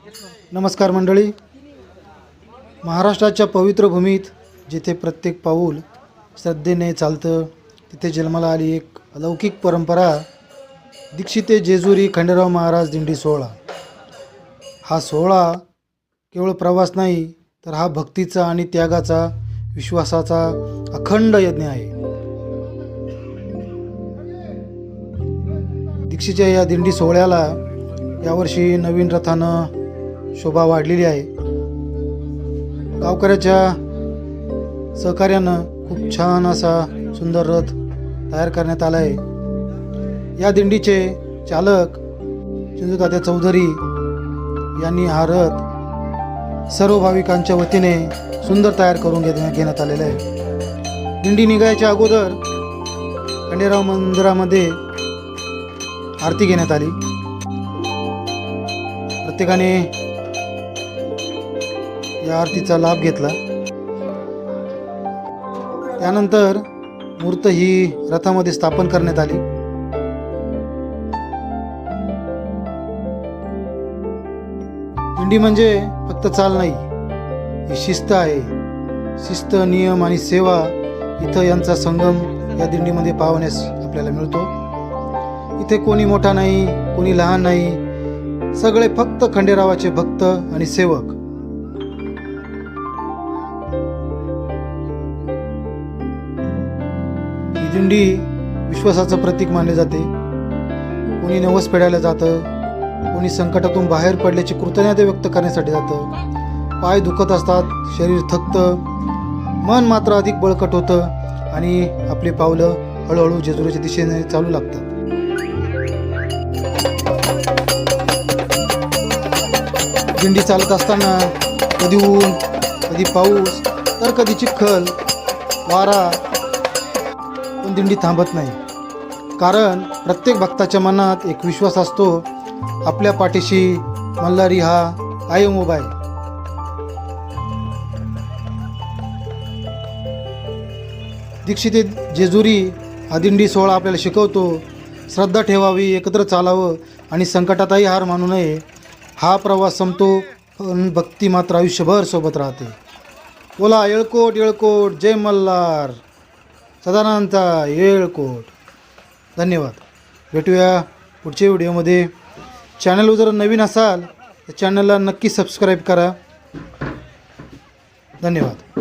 नमस्कार मंडळी. महाराष्ट्राच्या पवित्र भूमीत जिथे प्रत्येक पाऊल श्रद्धेने चालतं तिथे जन्माला आली एक अलौकिक परंपरा दीक्षिते जेजुरी खंडेराव महाराज दिंडी सोहळा. हा सोहळा केवळ प्रवास नाही तर हा भक्तीचा आणि त्यागाचा विश्वासाचा अखंड यज्ञ आहे. दीक्षेच्या या दिंडी सोहळ्याला यावर्षी नवीन रथानं शोभा वाढलेली आहे. गावकऱ्याच्या सहकार्यानं खूप छान असा सुंदर रथ तयार करण्यात आला आहे. या दिंडीचे चालक चिंजूतात्या चौधरी यांनी हा रथ सर्व भाविकांच्या वतीने सुंदर तयार करून घेण्यात आलेला आहे. दिंडी निघायच्या अगोदर खंडेराव मंदिरामध्ये आरती घेण्यात आली. प्रत्येकाने या आरतीचा लाभ घेतला. त्यानंतर मूर्त ही रथामध्ये स्थापन करण्यात आली. दिंडी म्हणजे फक्त चाल नाही, ही शिस्त आहे. शिस्त, नियम आणि सेवा इथं यांचा संगम या दिंडीमध्ये पाहण्यास आपल्याला मिळतो. इथे कोणी मोठा नाही, कोणी लहान नाही, सगळे फक्त खंडेरावाचे भक्त आणि सेवक. ही दिंडी विश्वासाचं प्रतीक मानले जाते. कोणी नवस फेडायला जातं, कोणी संकटातून बाहेर पडल्याची कृतज्ञता व्यक्त करण्यासाठी जातं. पाय दुखत असतात, शरीर थकतं, मन मात्र अधिक बळकट होतं आणि आपली पावलं हळूहळू जेजुरीच्या दिशेने चालू लागतात. दिंडी चालत असताना कधी ऊन, कधी पाऊस, तर कधी चिखल, वारा, पण दिंडी थांबत नाही. कारण प्रत्येक भक्ताच्या मनात एक विश्वास असतो, आपल्या पाठीशी मल्हारी हा कायम उभा आहे. दीक्षिते जेजुरी हा दिंडी सोहळा आपल्याला शिकवतो, श्रद्धा ठेवावी, एकत्र चालावं आणि संकटातही हार मानू नये. हा प्रवास संपतो पण भक्ती मात्र आयुष्यभर सोबत राहते. बोला येळकोट येळकोट, जय मल्हार, सदानंदचा येळकोट. धन्यवाद. भेटूया पुढच्या व्हिडिओमध्ये. चॅनलवर जर नवीन असाल तर चॅनलला नक्की सबस्क्राईब करा. धन्यवाद.